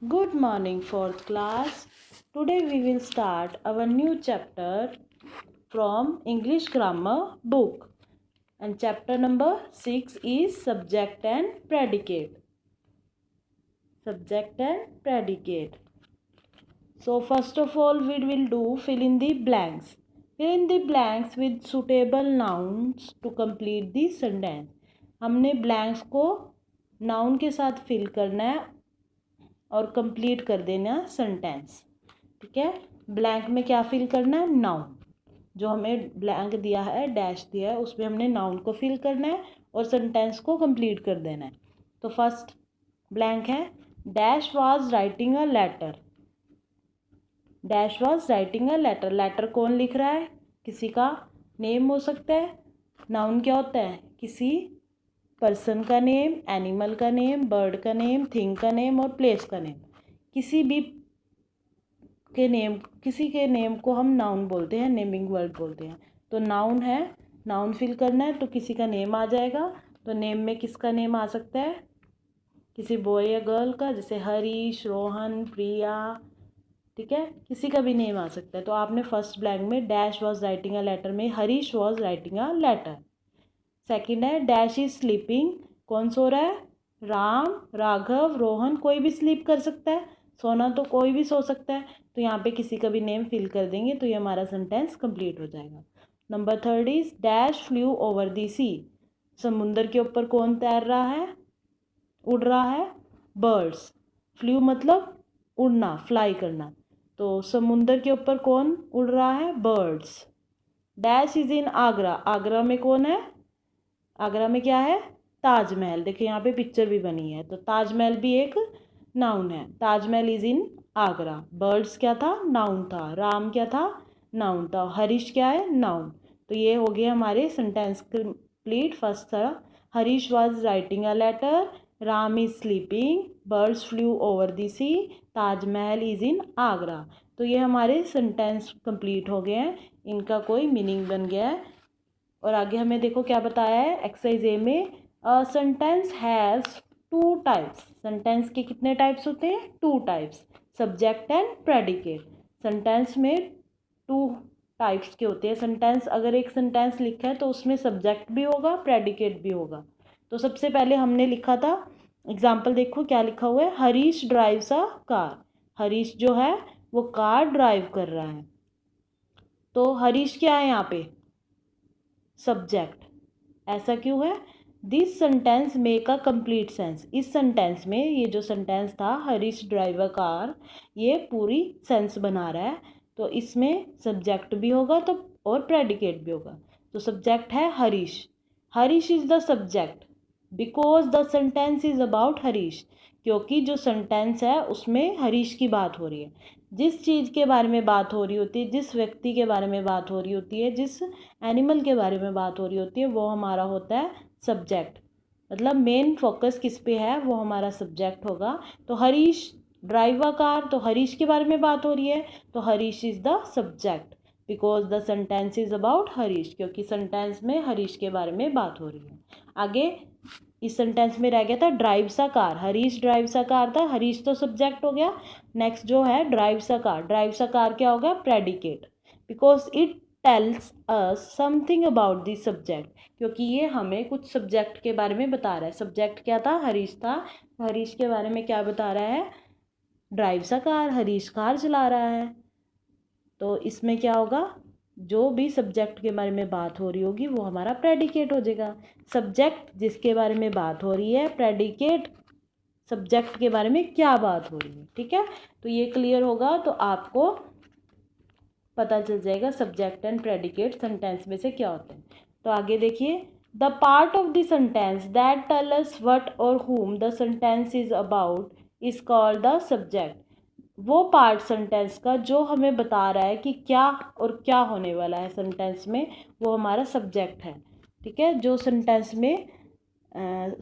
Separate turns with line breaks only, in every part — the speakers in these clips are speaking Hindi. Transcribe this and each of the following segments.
Good morning, fourth class. Today we will start our new chapter from English grammar book. And chapter number 6 is subject and predicate. Subject and predicate. So first of all we will do fill in the blanks. Fill in the blanks with suitable nouns to complete the sentence. हमने blanks को noun के साथ fill करना है और कंप्लीट कर देना सेंटेंस। ठीक है, ब्लैंक में क्या फिल करना है? नाउन। जो हमें ब्लैंक दिया है, डैश दिया है, उसमें हमने नाउन को फिल करना है और सेंटेंस को कंप्लीट कर देना है। तो फर्स्ट ब्लैंक है, dash was writing a letter. Dash was writing a letter. Letter कौन लिख रहा है? किसी का नेम हो सकता है। नाउन क्या होता है? किसी पर्सन का नेम, एनिमल का नेम, बर्ड का नेम, थिंग का नेम और प्लेस का नेम। किसी के नेम को हम नाउन बोलते हैं, नेमिंग वर्ड बोलते हैं। तो नाउन है, नाउन फिल करना है तो किसी का नेम आ जाएगा। तो नेम में किसका नेम आ सकता है? किसी बॉय या गर्ल का, जैसे हरीश, रोहन, प्रिया। ठीक है, किसी का भी नेम आ सकता है। तो आपने फर्स्ट ब्लैंक में dash was writing a letter में Harish was writing a letter. Second है, डैश इज स्लीपिंग। कौन सो रहा है? राम, राघव, रोहन। कोई भी स्लीप कर सकता है, सोना तो कोई भी सो सकता है। तो यहाँ पे किसी का भी नेम फिल कर देंगे तो ये हमारा सेंटेंस कंप्लीट हो जाएगा। Number third is dash flew over the sea. समुंदर के ऊपर कौन तैर रहा है, उड़ रहा है? बर्ड्स। फ्लू मतलब उड़ना, फ्लाई करना। तो समुंदर के ऊपर कौन उड़ रहा है? Birds. Dash is in Agra. Agra में कौन है? आगरा में क्या है? ताजमहल। देखिए यहाँ पे पिक्चर भी बनी है। तो ताजमहल भी एक नाउन है। Taj Mahal is in Agra. Birds क्या था? नाउन था। राम क्या था? नाउन था। हरीश क्या है? नाउन। तो ये हो गया हमारे सेंटेंस कंप्लीट। फर्स्ट था Harish was writing a letter, Ram is sleeping, birds flew over the sea, Taj Mahal is in Agra. तो ये हमारे सेंटेंस कंप्लीट हो गए हैं, इनका कोई मीनिंग बन गया है। और आगे हमें देखो क्या बताया है एक्सरसाइज ए में, sentence has two types. Sentence के कितने टाइप्स होते हैं? Two types, subject and predicate. Sentence में टू टाइप्स के होते हैं। सेंटेंस, अगर एक सेंटेंस लिखा है तो उसमें सब्जेक्ट भी होगा, प्रेडिकेट भी होगा। तो सबसे पहले हमने लिखा था, एग्जाम्पल देखो क्या लिखा हुआ है, Harish drives a car. Harish जो है वो कार ड्राइव कर रहा है। तो हरीश क्या है यहाँ पे? सब्जेक्ट। ऐसा क्यों है? This sentence make a complete sense. इस सेंटेंस में, ये जो सेंटेंस था हरीश ड्राइव अ कार, ये पूरी सेंस बना रहा है। तो इसमें सब्जेक्ट भी होगा तो और प्रेडिकेट भी होगा। तो सब्जेक्ट है Harish. Harish is the subject because the sentence is about Harish. क्योंकि जो सेंटेंस है उसमें हरीश की बात हो रही है। जिस चीज़ के बारे में बात हो रही होती है, जिस व्यक्ति के बारे में बात हो रही होती है, जिस एनिमल के बारे में बात हो रही होती है, वो हमारा होता है सब्जेक्ट। मतलब मेन फोकस किस पे है, वो हमारा सब्जेक्ट होगा। तो हरीश ड्राइव अ कार, तो हरीश के बारे में बात हो रही है, तो Harish is the subject because the sentence is about Harish. क्योंकि सेंटेंस में हरीश के बारे में बात हो रही है। आगे इस सेंटेंस में रह गया था drives a car. Harish drives a car था, हरीश तो सब्जेक्ट हो गया। नेक्स्ट जो है drives a car. Drives a car क्या होगा? Predicate, because it tells us something about this subject. क्योंकि ये हमें कुछ सब्जेक्ट के बारे में बता रहा है। सब्जेक्ट क्या था? हरीश था। हरीश के बारे में क्या बता रहा है? Drives a car, Harish car चला रहा है। तो इसमें क्या होगा? जो भी सब्जेक्ट के बारे में बात हो रही होगी वो हमारा प्रेडिकेट हो जाएगा। सब्जेक्ट जिसके बारे में बात हो रही है, प्रेडिकेट सब्जेक्ट के बारे में क्या बात हो रही है। ठीक है, तो ये क्लियर होगा तो आपको पता चल जाएगा सब्जेक्ट एंड प्रेडिकेट सेंटेंस में से क्या होते हैं। तो आगे देखिए, the part of the sentence that tells us what और whom the sentence is about is called the subject. वो पार्ट सेंटेंस का जो हमें बता रहा है कि क्या और क्या होने वाला है सेंटेंस में, वो हमारा सब्जेक्ट है। ठीक है, जो सेंटेंस में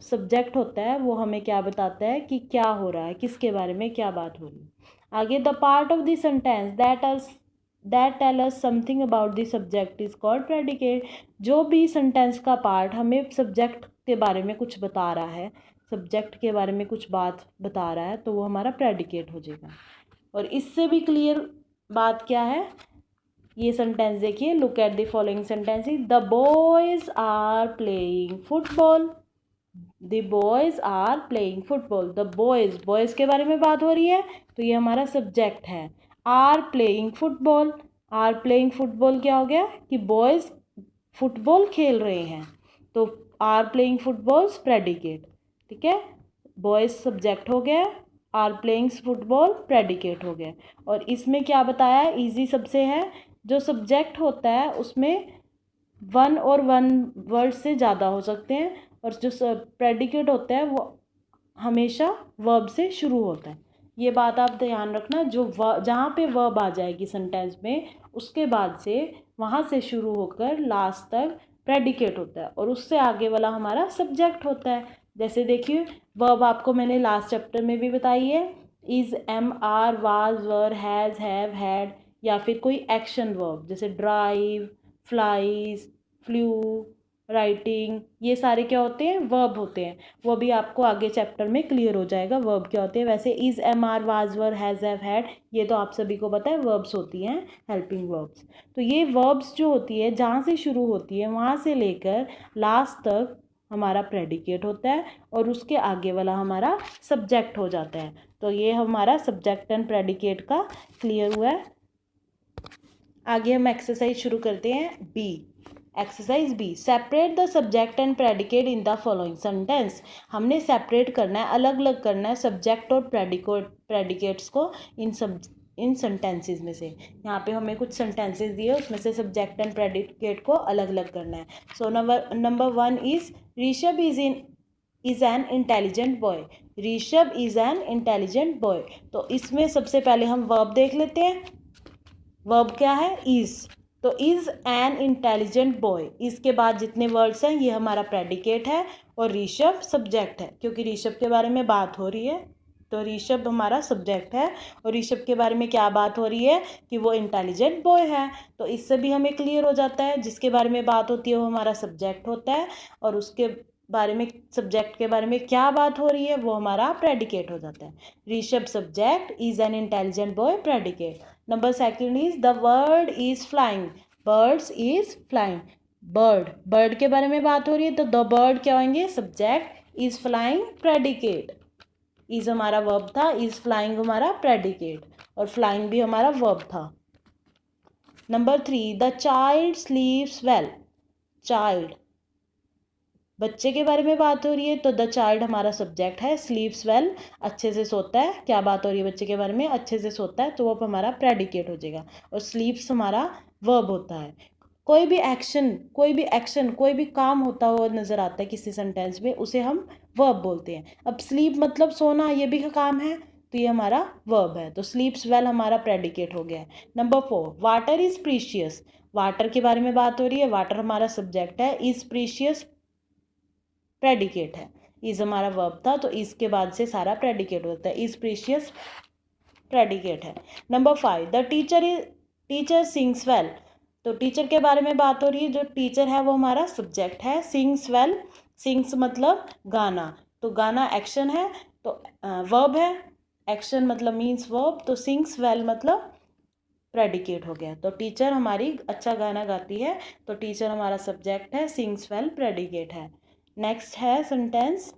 सब्जेक्ट होता है वो हमें क्या बताता है कि क्या हो रहा है, किसके बारे में क्या बात हो रही है। आगे, the part of the sentence that tells us something about the subject is called predicate. जो भी सेंटेंस का पार्ट हमें सब्जेक्ट के बारे में कुछ बता रहा है, सब्जेक्ट के बारे में कुछ बात बता रहा है तो वो हमारा प्रेडिकेट हो जाएगा। और इससे भी क्लियर बात क्या है, ये सेंटेंस देखिए, look at the following sentences. The boys are playing football, the boys are playing football. The boys, boys के बारे में बात हो रही है तो ये हमारा सब्जेक्ट है। Are playing football, are playing football क्या हो गया कि बॉयज फुटबॉल खेल रहे हैं, तो आर प्लेइंग फुटबॉल्स प्रेडिकेट, ठीक है। बॉयज सब्जेक्ट हो गया, आर प्लेइंग फुटबॉल प्रेडिकेट हो गया। और इसमें क्या बताया है, ईजी सबसे है, जो सब्जेक्ट होता है उसमें वन और वन वर्ड से ज़्यादा हो सकते हैं, और जो प्रेडिकेट होता है वो हमेशा वर्ब से शुरू होता है। ये बात आप ध्यान रखना, जो जहाँ पे वर्ब आ जाएगी सेंटेंस में उसके बाद से वहाँ से शुरू होकर लास्ट तक प्रेडिकेट होता है, और उससे आगे वाला हमारा सब्जेक्ट होता है। जैसे देखिए वर्ब आपको मैंने लास्ट चैप्टर में भी बताई है, is, am, are, was, were, has, have, had, या फिर कोई एक्शन वर्ब जैसे ड्राइव, फ्लाइज, फ्लू, राइटिंग, ये सारे क्या होते हैं, वर्ब होते हैं। वो भी आपको आगे चैप्टर में क्लियर हो जाएगा वर्ब क्या होते हैं। वैसे is, am, are, was, were, has, have, had, ये तो आप सभी को पता है वर्ब्स होती हैं, हेल्पिंग वर्ब्स। तो ये वर्ब्स जो होती है जहाँ से शुरू होती है वहाँ से लेकर लास्ट तक हमारा प्रेडिकेट होता है, और उसके आगे वाला हमारा सब्जेक्ट हो जाता है। तो ये हमारा सब्जेक्ट एंड प्रेडिकेट का क्लियर हुआ है। आगे हम एक्सरसाइज शुरू करते हैं। B, exercise B, separate the subject and predicate in the following sentence. हमने सेपरेट करना है, अलग अलग करना है सब्जेक्ट और प्रेडिकेट्स को इन सेंटेंसेस में से। यहाँ पे हमें कुछ सेंटेंसेस दिए, उसमें से सब्जेक्ट एंड प्रेडिकेट को अलग अलग करना है। So number 1 is Rishabh is an intelligent boy. Rishabh is an intelligent boy. तो इसमें सबसे पहले हम वर्ब देख लेते हैं। वर्ब क्या है, इज, तो इज एन इंटेलिजेंट बॉय, इसके बाद जितने वर्ड्स हैं ये हमारा प्रेडिकेट है, और ऋषभ सब्जेक्ट है, क्योंकि ऋषभ के बारे में बात हो रही है तो ऋषभ हमारा सब्जेक्ट है। और ऋषभ के बारे में क्या बात हो रही है कि वो इंटेलिजेंट बॉय है, तो इससे भी हमें क्लियर हो जाता है जिसके बारे में बात होती है वो हमारा सब्जेक्ट होता है, और उसके बारे में, सब्जेक्ट के बारे में क्या बात हो रही है वो हमारा प्रेडिकेट हो जाता है। Rishabh subject, is an intelligent boy predicate. Number second is the word is flying, birds is flying. Bird, bird के बारे में बात हो रही है तो द बर्ड क्या होंगे, subject, is flying predicate. Is हमारा वर्ब था, इज फ्लाइंग हमारा प्रेडिकेट, और फ्लाइंग भी हमारा वर्ब था। Number 3, the child स्लीप्स well. Child, बच्चे के बारे में बात हो रही है तो द चाइल्ड हमारा सब्जेक्ट है, स्लीप्स वेल, अच्छे से सोता है। क्या बात हो रही है बच्चे के बारे में, अच्छे से सोता है, तो वो हमारा प्रेडिकेट हो जाएगा, और स्लीप्स हमारा वर्ब होता है। कोई भी एक्शन कोई भी काम होता हुआ नज़र आता है किसी सेंटेंस में, उसे हम वर्ब बोलते हैं। अब स्लीप मतलब सोना, ये भी काम है, तो ये हमारा वर्ब है, तो स्लीप्स वेल हमारा प्रेडिकेट हो गया है। Number 4, water is precious. Water के बारे में बात हो रही है, वाटर हमारा सब्जेक्ट है, इज़ प्रीशियस प्रेडिकेट है। इज हमारा वर्ब था तो इसके बाद से सारा प्रेडिकेट होता है, इज प्रीशियस प्रेडिकेट है। Number 5, the teacher sings well. तो टीचर के बारे में बात हो रही है, जो टीचर है वो हमारा सब्जेक्ट है, सिंग्स वेल, सिंग्स मतलब गाना, तो गाना एक्शन है, तो वर्ब है, एक्शन मतलब मीन्स वर्ब, तो सिंग्स वेल मतलब प्रेडिकेट हो गया। तो टीचर हमारी अच्छा गाना गाती है, तो टीचर हमारा सब्जेक्ट है, सिंग्स वेल प्रेडिकेट है। नेक्स्ट है sentence,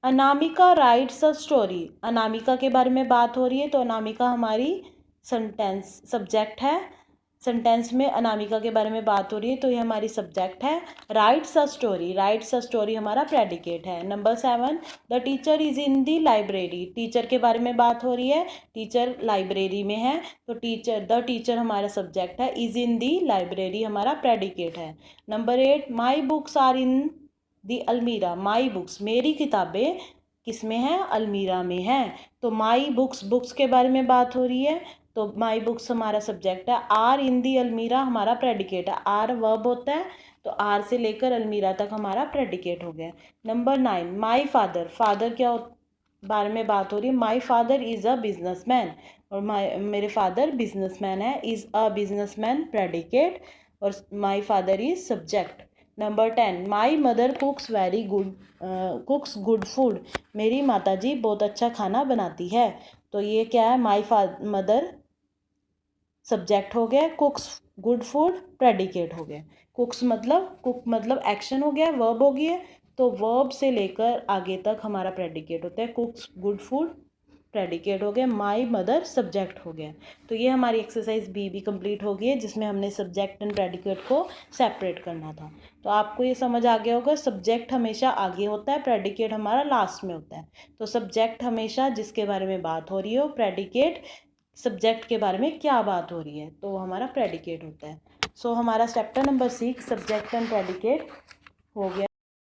Anamika rights a story. Anamika के बारे में बात हो रही है तो अनामिका हमारी सेंटेंस सब्जेक्ट है, सेंटेंस में अनामिका के बारे में बात हो रही है तो ये हमारी सब्जेक्ट है। Rights a story, rights a story हमारा प्रेडिकेट है। Number 7, the teacher is in the library. Teacher के बारे में बात हो रही है, टीचर लाइब्रेरी में है, तो द टीचर हमारा सब्जेक्ट है, इज़ इन दी लाइब्रेरी हमारा प्रेडिकेट है। Number 8, my books are in the almirah. My books, मेरी किताबें किस में है, अलमीरा में है, तो माई बुक्स, बुक्स के बारे में बात हो रही है तो माई बुक्स हमारा सब्जेक्ट है। आर इन दी अलमीरा हमारा प्रेडिकेट है, आर वर्ब होता है, तो आर से लेकर अलमीरा तक हमारा प्रेडिकेट हो गया। Number 9, my father. फादर क्या बारे में बात हो रही है, my father is a businessman, और मेरे फादर बिजनेसमैन है, इज़ अ बिजनेसमैन प्रेडिकेट, और my father is subject. Number 10, my mother कुक्स good food. मेरी माताजी बहुत अच्छा खाना बनाती है। तो ये क्या है, माई मदर सब्जेक्ट हो गया, कुक्स गुड फूड प्रेडिकेट हो गया। कुक मतलब एक्शन हो गया, वर्ब हो गया, तो वर्ब से लेकर आगे तक हमारा प्रेडिकेट होता है। कुक्स गुड फूड प्रेडिकेट हो गया, माई मदर सब्जेक्ट हो गया। तो ये हमारी एक्सरसाइज बी भी कंप्लीट हो गई है, जिसमें हमने सब्जेक्ट एंड प्रेडिकेट को सेपरेट करना था। तो आपको ये समझ आ गया होगा, सब्जेक्ट हमेशा आगे होता है, प्रेडिकेट हमारा लास्ट में होता है। तो सब्जेक्ट हमेशा जिसके बारे में बात हो रही हो, प्रेडिकेट सब्जेक्ट के बारे में क्या बात हो रही है, तो हमारा प्रेडिकेट होता है। सो हमारा chapter number 6 subject and predicate हो गया